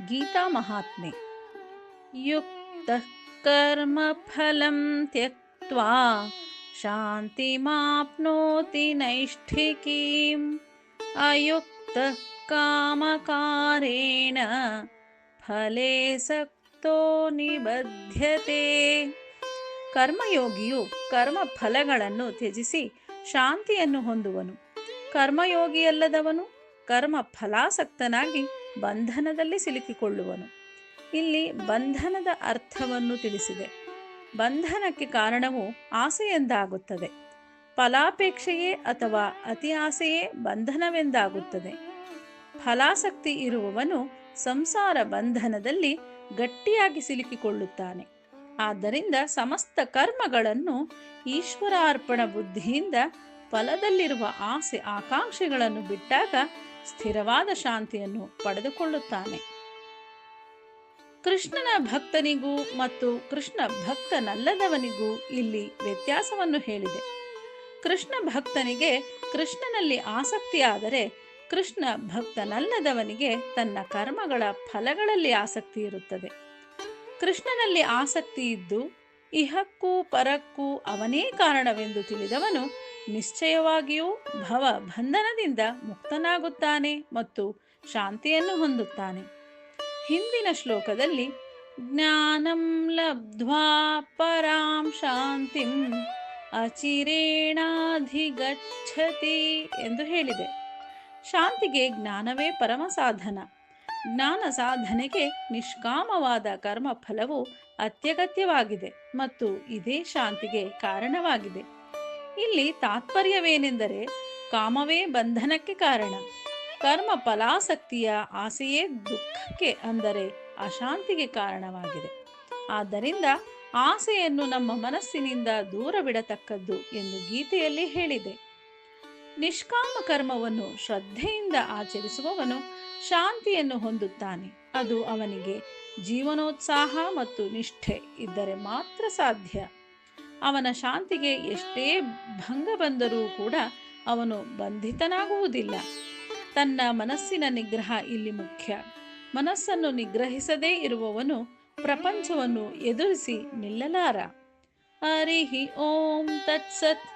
ಗೀತಾ ಮಹಾತ್ಮೆ. ಯುಕ್ತಃ ಕರ್ಮಫಲಂ ತ್ಯಕ್ತ್ವಾ ಶಾಂತಿಮಾಪ್ನೋತಿ ನೈಷ್ಠಿಕೀಂ ಅಯುಕ್ತಃ ಕಾಮಕಾರೇಣ ಫಲೇ ಸಕ್ತೋ ನಿಬಧ್ಯತೆ. ಕರ್ಮಯೋಗಿಯು ಕರ್ಮ ಫಲಗಳನ್ನು ತ್ಯಜಿಸಿ ಶಾಂತಿಯನ್ನು ಹೊಂದುವನು. ಕರ್ಮಯೋಗಿಯಲ್ಲದವನು ಕರ್ಮ ಫಲಾಸಕ್ತನಾಗಿ ಬಂಧನದಲ್ಲಿ ಸಿಲುಕಿಕೊಳ್ಳುವನು. ಇಲ್ಲಿ ಬಂಧನದ ಅರ್ಥವನ್ನು ತಿಳಿಸಿದೆ. ಬಂಧನಕ್ಕೆ ಕಾರಣವು ಆಸೆಯೆಂದಾಗುತ್ತದೆ. ಫಲಾಪೇಕ್ಷೆಯೇ ಅಥವಾ ಅತಿ ಆಸೆಯೇ ಬಂಧನವೆಂದಾಗುತ್ತದೆ. ಫಲಾಸಕ್ತಿ ಇರುವವನು ಸಂಸಾರ ಬಂಧನದಲ್ಲಿ ಗಟ್ಟಿಯಾಗಿ ಸಿಲುಕಿಕೊಳ್ಳುತ್ತಾನೆ. ಆದ್ದರಿಂದ ಸಮಸ್ತ ಕರ್ಮಗಳನ್ನು ಈಶ್ವರಾರ್ಪಣ ಬುದ್ಧಿಯಿಂದ ಫಲದಲ್ಲಿರುವ ಆಸೆ ಆಕಾಂಕ್ಷೆಗಳನ್ನು ಬಿಟ್ಟಾಗ ಸ್ಥಿರವಾದ ಶಾಂತಿಯನ್ನು ಪಡೆದುಕೊಳ್ಳುತ್ತಾನೆ. ಕೃಷ್ಣನ ಭಕ್ತನಿಗೂ ಮತ್ತು ಕೃಷ್ಣ ಭಕ್ತನಲ್ಲದವನಿಗೂ ಇಲ್ಲಿ ವ್ಯತ್ಯಾಸವನ್ನು ಹೇಳಿದೆ. ಕೃಷ್ಣ ಭಕ್ತನಿಗೆ ಕೃಷ್ಣನಲ್ಲಿ ಆಸಕ್ತಿಯಾದರೆ, ಕೃಷ್ಣ ಭಕ್ತನಲ್ಲದವನಿಗೆ ತನ್ನ ಕರ್ಮಗಳ ಫಲಗಳಲ್ಲಿ ಆಸಕ್ತಿ ಇರುತ್ತದೆ. ಕೃಷ್ಣನಲ್ಲಿ ಆಸಕ್ತಿ ಇದ್ದು ಇಹಕ್ಕೂ ಪರಕ್ಕೂ ಅವನೇ ಕಾರಣವೆಂದು ತಿಳಿದವನು ನಿಶ್ಚಯವಾಗಿಯೂ ಭವ ಬಂಧನದಿಂದ ಮುಕ್ತನಾಗುತ್ತಾನೆ ಮತ್ತು ಶಾಂತಿಯನ್ನು ಹೊಂದುತ್ತಾನೆ. ಹಿಂದಿನ ಶ್ಲೋಕದಲ್ಲಿ ಜ್ಞಾನಂ ಲಬ್ಧ್ವಾ ಪರಾಂ ಶಾಂತಿಂ ಅಚಿರೇಣಾಧಿಗಚ್ಚತಿ ಎಂದು ಹೇಳಿದೆ. ಶಾಂತಿಗೆ ಜ್ಞಾನವೇ ಪರಮ ಸಾಧನ. ಜ್ಞಾನ ಸಾಧನೆಗೆ ನಿಷ್ಕಾಮವಾದ ಕರ್ಮ ಫಲವು ಅತ್ಯಗತ್ಯವಾಗಿದೆ ಮತ್ತು ಇದೇ ಶಾಂತಿಗೆ ಕಾರಣವಾಗಿದೆ. ಇಲ್ಲಿ ತಾತ್ಪರ್ಯವೇನೆಂದರೆ, ಕಾಮವೇ ಬಂಧನಕ್ಕೆ ಕಾರಣ. ಕರ್ಮ ಫಲಾಸಕ್ತಿಯ ಆಸೆಯೇ ದುಃಖಕ್ಕೆ ಅಂದರೆ ಅಶಾಂತಿಗೆ ಕಾರಣವಾಗಿದೆ. ಆದ್ದರಿಂದ ಆಸೆಯನ್ನು ನಮ್ಮ ಮನಸ್ಸಿನಿಂದ ದೂರವಿಡತಕ್ಕದ್ದು ಎಂದು ಗೀತೆಯಲ್ಲಿ ಹೇಳಿದೆ. ನಿಷ್ಕಾಮ ಕರ್ಮವನ್ನು ಶ್ರದ್ಧೆಯಿಂದ ಆಚರಿಸುವವನು ಶಾಂತಿಯನ್ನು ಹೊಂದುತ್ತಾನೆ. ಅದು ಅವನಿಗೆ ಜೀವನೋತ್ಸಾಹ ಮತ್ತು ನಿಷ್ಠೆ ಇದ್ದರೆ ಮಾತ್ರ ಸಾಧ್ಯ. ಅವನ ಶಾಂತಿಗೆ ಎಷ್ಟೇ ಭಂಗ ಬಂದರೂ ಕೂಡ ಅವನು ಬಂಧಿತನಾಗುವುದಿಲ್ಲ. ತನ್ನ ಮನಸ್ಸಿನ ನಿಗ್ರಹ ಇಲ್ಲಿ ಮುಖ್ಯ. ಮನಸ್ಸನ್ನು ನಿಗ್ರಹಿಸದೇ ಇರುವವನು ಪ್ರಪಂಚವನ್ನು ಎದುರಿಸಿ ನಿಲ್ಲಲಾರ. ಹರಿ ಓಂ ತತ್ಸತ್.